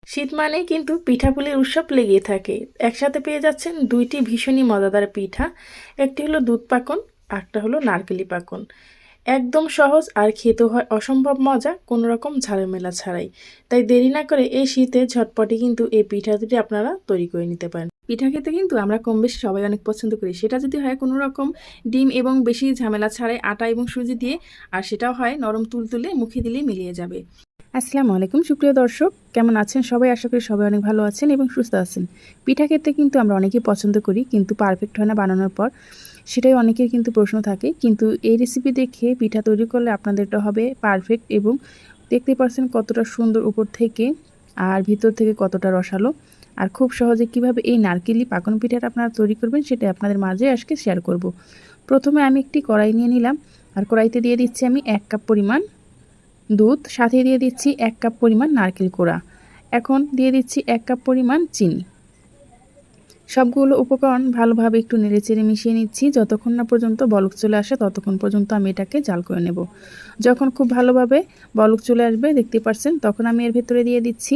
শীত মানেই কিন্তু পিঠাপুলির উৎসব লেগেই থাকে। একসাথে পেয়ে যাচ্ছেন দুইটি ভীষণই মজাদার পিঠা। একটি হলো দুধ পাকন, আরটা হলো নারকেলি পাকন। একদম সহজ আর খেতেও হয় অসম্ভব মজা, কোনো রকম ঝামেলা ছাড়াই। তাই দেরি না করে এই শীতে ঝটপটে কিন্তু এই পিঠা দুটি আপনারা তৈরি করে নিতে পারেন। পিঠা খেতে কিন্তু আমরা কম বেশি সবাই অনেক পছন্দ করি। সেটা যদি হয় কোনো রকম ডিম এবং বেশি ঝামেলা ছাড়াই আটা এবং সুজি দিয়ে, আর সেটাও হয় নরম তুলতুলে, মুখে দিলেই মিলিয়ে যাবে। আসসালামু আলাইকুম সুপ্রিয় দর্শক, কেমন আছেন সবাই? আশা করি সবাই অনেক ভালো আছেন এবং সুস্থ আছেন। পিঠা খেতে কিন্তু আমরা অনেকেই পছন্দ করি, কিন্তু পারফেক্ট হয় না বানানোর পর, সেটাই অনেকের কিন্তু প্রশ্ন থাকে। কিন্তু এই রেসিপি দেখে পিঠা তৈরি করলে আপনাদেরটা হবে পারফেক্ট এবং দেখতে পাচ্ছেন কতটা সুন্দর উপর থেকে আর ভিতর থেকে কতটা রসালো। আর খুব সহজে কিভাবে এই নারকেলি পাকন পিঠাটা আপনারা তৈরি করবেন সেটা আপনাদের মাঝে আজকে শেয়ার করব। প্রথমে আমি একটি কড়াই নিয়ে নিলাম, আর কড়াইতে দিয়ে দিচ্ছি আমি 1 কাপ পরিমাণ দুধ, সাথে দিয়ে দিচ্ছি 1 কাপ পরিমাণ নারকেল কোড়া। এখন দিয়ে দিচ্ছি 1 কাপ পরিমাণ চিনি। সবগুলো উপকরণ ভালোভাবে একটু নেড়েচেড়ে মিশিয়ে নিচ্ছি। যতক্ষণ না পর্যন্ত বলক চলে আসে ততক্ষণ পর্যন্ত আমি এটাকে জাল করে নেব। যখন খুব ভালোভাবে বলক চলে আসবে দেখতে পাচ্ছেন, তখন আমি এর ভেতরে দিয়ে দিচ্ছি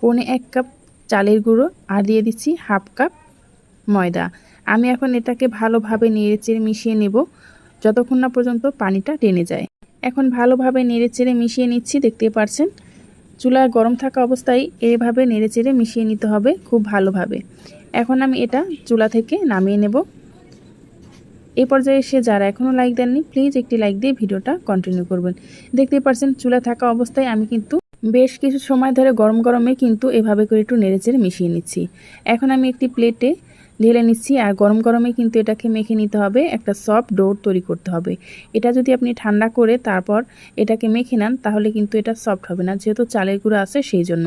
1.25 কাপ চালের গুঁড়ো আর দিয়ে দিচ্ছি 1/2 কাপ ময়দা। আমি এখন এটাকে ভালোভাবে নেড়েচেড়ে মিশিয়ে নেব যতক্ষণ না পর্যন্ত পানিটা টেনে যায়। এখন ভালোভাবে নেড়েচেড়ে মিশিয়ে নিচ্ছি। দেখতে পাচ্ছেন চুলা গরম থাকা অবস্থায় এভাবে নেড়েচেড়ে মিশিয়ে নিতে হবে খুব ভালোভাবে। এখন আমি এটা চুলা থেকে নামিয়ে নেব। এই পর্যায়ে এসে যারা এখনও লাইক দেননি প্লিজ একটি লাইক দিয়ে ভিডিওটা কন্টিনিউ করবেন। দেখতে পাচ্ছেন চুলা থাকা অবস্থায় আমি কিন্তু বেশ কিছু সময় ধরে গরম গরমে কিন্তু এভাবে করে একটু নেড়েচেড়ে মিশিয়ে নিচ্ছি। এখন আমি একটি প্লেটে ঢেলে নিচ্ছি, আর গরম গরমে কিন্তু এটাকে মেখে নিতে হবে, একটা সফট ডো তৈরি করতে হবে। এটা যদি আপনি ঠান্ডা করে তারপর এটাকে মেখে নেন তাহলে কিন্তু এটা সফট হবে না, যেহেতু চালের গুঁড়ো আছে সেই জন্য।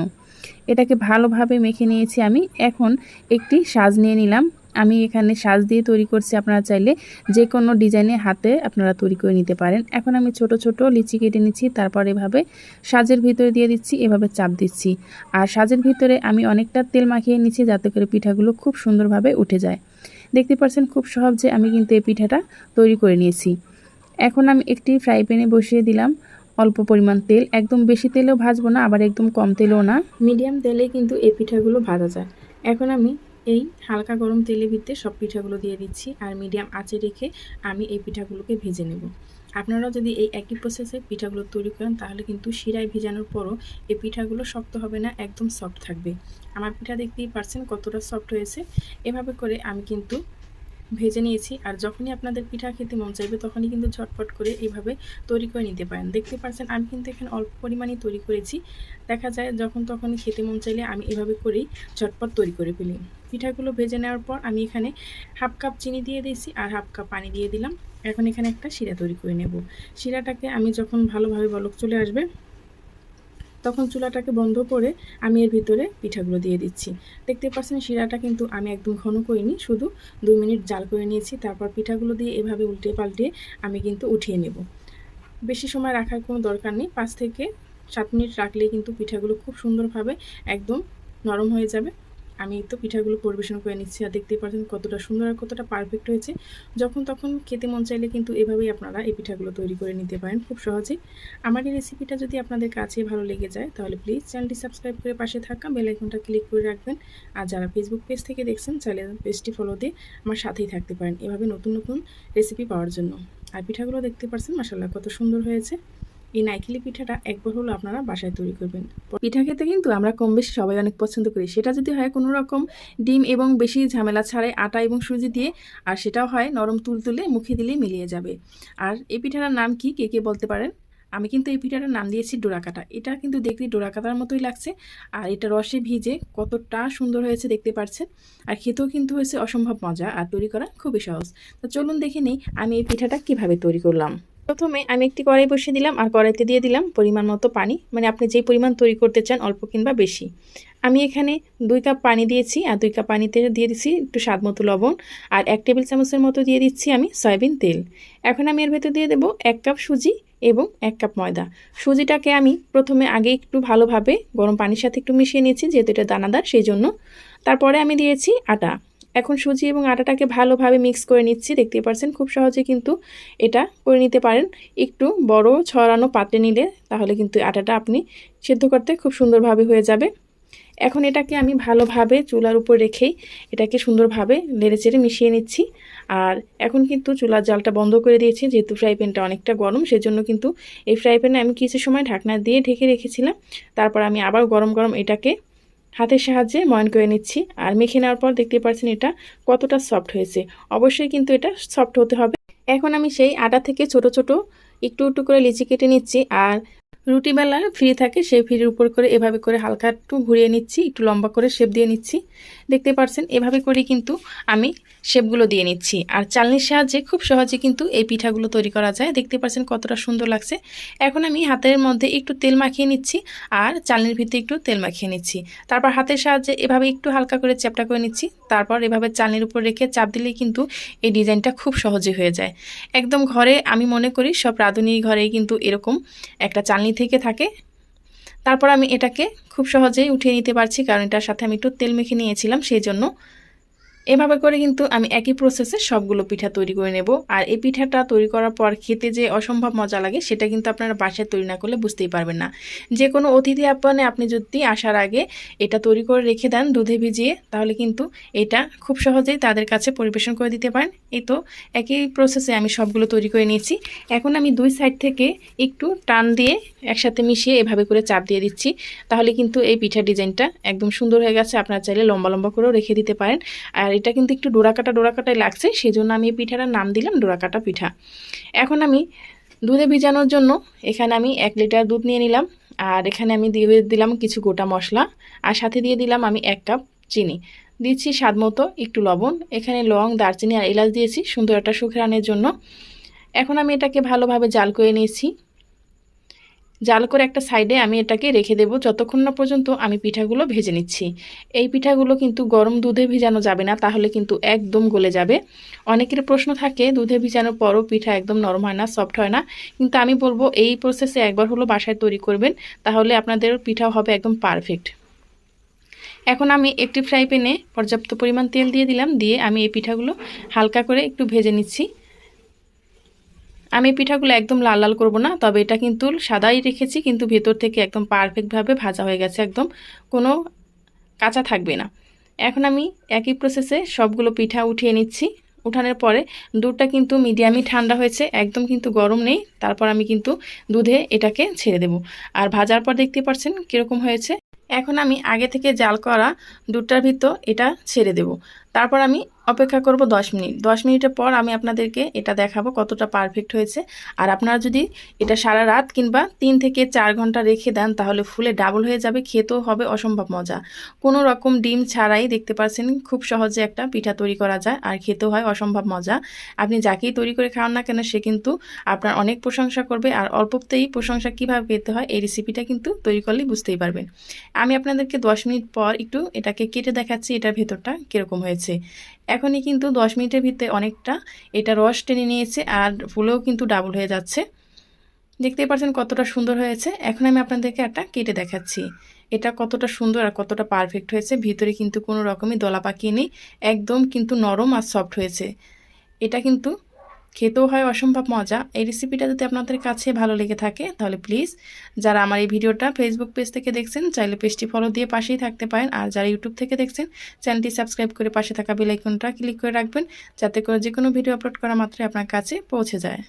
এটাকে ভালোভাবে মেখে নিয়েছি আমি। এখন একটি সাজ নিয়ে নিলাম। আমি এখানে সাজ দিয়ে তৈরি করছি, আপনারা চাইলে যে কোনো ডিজাইনে হাতে আপনারা তৈরি করে নিতে পারেন। এখন আমি ছোট ছোট লিচি কেটে নিচ্ছি, তারপর এভাবে সাজের ভিতরে দিয়ে দিচ্ছি, এভাবে চাপ দিচ্ছি। আর সাজের ভিতরে আমি অনেকটা তেল মাখিয়ে নিচ্ছি যাতে করে পিঠাগুলো খুব সুন্দরভাবে উঠে যায়। দেখতে পাচ্ছেন খুব সহজে আমি কিন্তু এই পিঠাটা তৈরি করে নিয়েছি। এখন আমি একটি ফ্রাই প্যানে বসিয়ে দিলাম অল্প পরিমাণ তেল। একদম বেশি তেলেও ভাজবো না, আবার একদম কম তেলেও না, মিডিয়াম তেলে কিন্তু এই পিঠাগুলো ভাজা যায়। এখন আমি এই হালকা গরম তেলের ভিতরে সব পিঠাগুলো দিয়ে দিচ্ছি, আর মিডিয়াম আঁচে রেখে আমি এই পিঠাগুলোকে ভেজে নেব। আপনারা যদি এই একই প্রসেসে পিঠাগুলো তৈরি করেন তাহলে কিন্তু শিরায় ভেজানোর পরও এই পিঠাগুলো শক্ত হবে না, একদম সফট থাকবে। আমার পিঠা দেখতেই পারছেন কতটা সফট হয়েছে। এভাবে করে আমি কিন্তু ভেজে নিয়েছি। আর যখনই আপনাদের পিঠা খেতে মন চাইবে তখনই কিন্তু ঝটপট করে এইভাবে তৈরি করে নিতে পারেন। দেখতে পাচ্ছেন আমি কিন্তু এখানে অল্প পরিমাণেই তৈরি করেছি। দেখা যায় যখন তখনই খেতে মন চাইলে আমি এভাবে করেই ঝটপট তৈরি করে ফেলি। পিঠাগুলো ভেজে নেওয়ার পর আমি এখানে 1/2 কাপ চিনি দিয়ে দিয়েছি আর 1/2 কাপ পানি দিয়ে দিলাম। এখন এখানে একটা শিরা তৈরি করে নেব। শিরাটাকে আমি যখন ভালোভাবে বলক চলে আসবে তখন চুলাটাকে বন্ধ করে আমি এর ভিতরে পিঠাগুলো দিয়ে দিচ্ছি। দেখতে পাচ্ছেন শিরাটা কিন্তু আমি একদম ঘন করিনি, শুধু 2 মিনিট জাল করে নিয়েছি। তারপর পিঠাগুলো দিয়ে এভাবে উল্টে পাল্টে আমি কিন্তু উঠিয়ে নেব। বেশি সময় রাখার কোনো দরকার নেই, 5 থেকে 7 মিনিট রাখলেই কিন্তু পিঠাগুলো খুব সুন্দরভাবে একদম নরম হয়ে যাবে। আমি তো পিঠাগুলো পরিবেশন করে নিচ্ছি, আর দেখতেই পাচ্ছেন কতটা সুন্দর আর কতটা পারফেক্ট হয়েছে। যখন তখন খেতে মন চাইলে কিন্তু এভাবেই আপনারা এই পিঠাগুলো তৈরি করে নিতে পারেন খুব সহজেই। আমার এই রেসিপিটা যদি আপনাদের কাছে ভালো লেগে যায় তাহলে প্লিজ চ্যানেলটি সাবস্ক্রাইব করে পাশে থাকা বেল আইকনটা ক্লিক করে রাখবেন। আর যারা ফেসবুক পেজ থেকে দেখছেন চাইলে পেজটি ফলো দিয়ে আমার সাথেই থাকতে পারেন এভাবে নতুন নতুন রেসিপি পাওয়ার জন্য। আর পিঠাগুলো দেখতে পাচ্ছেন মাশাআল্লাহ কত সুন্দর হয়েছে। এই নারকেলি পিঠাটা একবার হলো আপনারা বাসায় তৈরি করবেন। পিঠা খেতে কিন্তু আমরা কম বেশি সবাই অনেক পছন্দ করি। সেটা যদি হয় কোনো রকম ডিম এবং বেশি ঝামেলা ছাড়াই আটা এবং সুজি দিয়ে, আর সেটাও হয় নরম তুলতুলে, মুখে দিলেই মিলিয়ে যাবে। আর এই পিঠাটার নাম কি কে কে বলতে পারেন? আমি কিন্তু এই পিঠাটার নাম দিয়েছি ডোরাকাটা। এটা কিন্তু দেখতে ডোরাকাটার মতোই লাগছে, আর এটা রসে ভিজে কতটা সুন্দর হয়েছে দেখতে পাচ্ছেন। আর খেতেও কিন্তু হয়েছে অসম্ভব মজা, আর তৈরি করা খুবই সহজ। তো চলুন দেখে নিই আমি এই পিঠাটা কিভাবে তৈরি করলাম। প্রথমে আমি একটি কড়াই বসিয়ে দিলাম, আর কড়াইতে দিয়ে দিলাম পরিমাণ মতো পানি, মানে আপনি যেই পরিমাণ তৈরি করতে চান অল্প কিংবা বেশি। আমি এখানে 2 কাপ পানি দিয়েছি, আর 2 কাপ পানিতে দিয়ে দিচ্ছি একটু স্বাদ মতো লবণ, আর 1 টেবিল চামচের মতো দিয়ে দিচ্ছি আমি সয়াবিন তেল। এখন আমি এর ভেতর দিয়ে দেবো 1 কাপ সুজি এবং 1 কাপ ময়দা। সুজিটাকে আমি প্রথমে আগে একটু ভালোভাবে গরম পানির সাথে একটু মিশিয়ে নিয়েছি, যেহেতু এটা দানাদার সেই জন্য। তারপরে আমি দিয়েছি আটা। এখন সুজি এবং আটাটাকে ভালোভাবে মিক্স করে নিচ্ছি। দেখতে পাচ্ছেন খুব সহজে কিন্তু এটা করে নিতে পারেন। একটু বড় ছড়ানো পাত্রে নিলে তাহলে কিন্তু আটাটা আপনি সেদ্ধ করতে খুব সুন্দরভাবে হয়ে যাবে। এখন এটাকে আমি ভালোভাবে চুলার উপর রেখেই এটাকে সুন্দরভাবে নেড়েচেড়ে মিশিয়ে নিচ্ছি। আর এখন কিন্তু চুলার জালটা বন্ধ করে দিয়েছি, যেহেতু ফ্রাই প্যানটা অনেকটা গরম, সেজন্য কিন্তু এই ফ্রাই প্যানে আমি কিছু সময় ঢাকনা দিয়ে ঢেকে রেখেছিলাম। তারপর আমি আবার গরম গরম এটাকে হাতের সাহায্যে ময়ান করে নিচ্ছি। আর মেখে নেওয়ার পর দেখতে পাচ্ছেন এটা কতটা সফট হয়েছে। অবশ্যই কিন্তু এটা সফট হতে হবে। এখন আমি সেই আটা থেকে ছোট ছোট একটু একটু করে লিচি কেটে নিচ্ছি। আর রুটি বেলার ফ্রি থাকে, সেই ফ্রির উপর করে এভাবে করে হালকা একটু ঘুরিয়ে নিচ্ছি, একটু লম্বা করে শেপ দিয়ে নিচ্ছি। দেখতে পাচ্ছেন এভাবে করে কিন্তু আমি শেপগুলো দিয়ে নিচ্ছি। আর চালনির সাহায্যে খুব সহজে কিন্তু এই পিঠাগুলো তৈরি করা যায়। দেখতে পাচ্ছেন কতটা সুন্দর লাগছে। এখন আমি হাতের মধ্যে একটু তেল মাখিয়ে নিচ্ছি আর চালনির ভিতরে একটু তেল মাখিয়ে নিচ্ছি। তারপর হাতের সাহায্যে এভাবে একটু হালকা করে চ্যাপটা করে নিচ্ছি। তারপর এভাবে চালনির উপর রেখে চাপ দিলেই কিন্তু এই ডিজাইনটা খুব সহজে হয়ে যায়। একদম ঘরে আমি মনে করি সব রাঁধুনি ঘরেই কিন্তু এরকম একটা চালনি থেকে থাকে। তারপর আমি এটাকে খুব সহজেই উঠিয়ে নিতে পারছি, কারণ এটার সাথে আমি একটু তেল মেখে নিয়েছিলাম, সেই জন্য। এভাবে করে কিন্তু আমি একই প্রসেসে সবগুলো পিঠা তৈরি করে নেব। আর এই পিঠাটা তৈরি করার পর খেতে যে অসম্ভব মজা লাগে সেটা কিন্তু আপনারা বাসায় তৈরি না করলে বুঝতেই পারবেন না। যে কোনো অতিথি আপ্যায়নে আপনি যদি আসার আগে এটা তৈরি করে রেখে দেন দুধে ভিজিয়ে, তাহলে কিন্তু এটা খুব সহজেই তাদের কাছে পরিবেশন করে দিতে পারেন। এই তো একই প্রসেসে আমি সবগুলো তৈরি করে নিয়েছি। এখন আমি দুই সাইড থেকে একটু টান দিয়ে একসাথে মিশিয়ে এভাবে করে চাপ দিয়ে দিচ্ছি। তাহলে কিন্তু এই পিঠার ডিজাইনটা একদম সুন্দর হয়ে গেছে। আপনারা চাইলে লম্বা লম্বা করেও রেখে দিতে পারেন। আর এটা কিন্তু একটু ডোরাকাটাই লাগছে, সেই জন্য আমি এই পিঠাটার নাম দিলাম ডোরাকাটা পিঠা। এখন আমি দুধে ভিজানোর জন্য এখানে আমি 1 লিটার দুধ নিয়ে নিলাম। আর এখানে আমি দিয়ে দিলাম কিছু গোটা মশলা, আর সাথে দিয়ে দিলাম আমি 1 কাপ চিনি, দিচ্ছি স্বাদ মতো একটু লবণ। এখানে লং, দারচিনি আর এলাচ দিয়েছি সুন্দর একটা সুঘ্রাণের জন্য। এখন আমি এটাকে ভালোভাবে জাল করে নিয়েছি। জাল করে একটা সাইডে আমি এটাকে রেখে দেব যতক্ষণ না পর্যন্ত আমি পিঠাগুলো ভেজে নিচ্ছি। এই পিঠাগুলো কিন্তু গরম দুধে ভিজানো যাবে না, তাহলে কিন্তু একদম গলে যাবে। অনেকের প্রশ্ন থাকে দুধে ভিজানোর পরও পিঠা একদম নরম হয় না, সফট হয় না, কিন্তু আমি বলবো এই প্রসেসে একবার হলো বাসায় তৈরি করবেন, তাহলে আপনাদের পিঠাও হবে একদম পারফেক্ট। এখন আমি একটি ফ্রাই প্যানে পর্যাপ্ত পরিমাণ তেল দিয়ে দিলাম, দিয়ে আমি এই পিঠাগুলো হালকা করে একটু ভেজে নিচ্ছি। আমি পিঠাগুলো একদম লাল লাল করব না, তবে এটা কিন্তু সাদাই রেখেছি, কিন্তু ভেতর থেকে একদম পারফেক্টভাবে ভাজা হয়ে গেছে, একদম কোনো কাঁচা থাকবে না। এখন আমি একই প্রসেসে সবগুলো পিঠা উঠিয়ে নিচ্ছি। উঠানোর পরে দুধটা কিন্তু মিডিয়ামই ঠান্ডা হয়েছে, একদম কিন্তু গরম নেই। তারপর আমি কিন্তু দুধে এটাকে ছেড়ে দেব। আর ভাজার পর দেখতে পাচ্ছেন কীরকম হয়েছে। এখন আমি আগে থেকে জাল করা দুধটার ভিতর এটা ছেড়ে দেব। তারপর আমি অপেক্ষা করব 10 মিনিট। 10 মিনিটের পর আমি আপনাদেরকে এটা দেখাবো কতটা পারফেক্ট হয়েছে। আর আপনারা যদি এটা সারা রাত কিংবা 3 থেকে 4 ঘন্টা রেখে দেন, তাহলে ফুলে ডাবল হয়ে যাবে, খেতেও হবে অসম্ভব মজা। কোনো রকম ডিম ছাড়াই দেখতে পাচ্ছেন খুব সহজে একটা পিঠা তৈরি করা যায়, আর খেতেও হয় অসম্ভব মজা। আপনি যাকেই তৈরি করে খাওয়ান না কেন, সে কিন্তু আপনার অনেক প্রশংসা করবে। আর অল্পতেই প্রশংসা কীভাবে পেতে হয় এই রেসিপিটা কিন্তু তৈরি করলেই বুঝতেই পারবেন। আমি আপনাদেরকে 10 মিনিট পর একটু এটাকে কেটে দেখাচ্ছি এটার ভেতরটা কীরকম হয়েছে। এখনই কিন্তু 10 মিনিটের ভিতরে অনেকটা এটা রস টেনে নিয়েছে, আর ফুলেও কিন্তু ডাবল হয়ে যাচ্ছে। দেখতেই পাচ্ছেন কতটা সুন্দর হয়েছে। এখন আমি আপনাদেরকে একটা কেটে দেখাচ্ছি এটা কতটা সুন্দর আর কতটা পারফেক্ট হয়েছে। ভিতরে কিন্তু কোনো রকমই দলা পাকিয়ে নেই, একদম কিন্তু নরম আর সফট হয়েছে। এটা কিন্তু খেতেও হয় অসম্ভব মজা। এই রেসিপিটা যদি আপনাদের কাছে ভালো লেগে থাকে, তাহলে প্লিজ যারা আমার এই ভিডিওটা ফেসবুক পেজ থেকে দেখছেন, চাইলে পেজটি ফলো দিয়ে পাশেই থাকতে পারেন। আর যারা ইউটিউব থেকে দেখছেন, চ্যানেলটি সাবস্ক্রাইব করে পাশে থাকা বেল আইকনটা ক্লিক করে রাখবেন, যাতে করে যে কোনো ভিডিও আপলোড করা মাত্রই আপনার কাছে পৌঁছে যায়।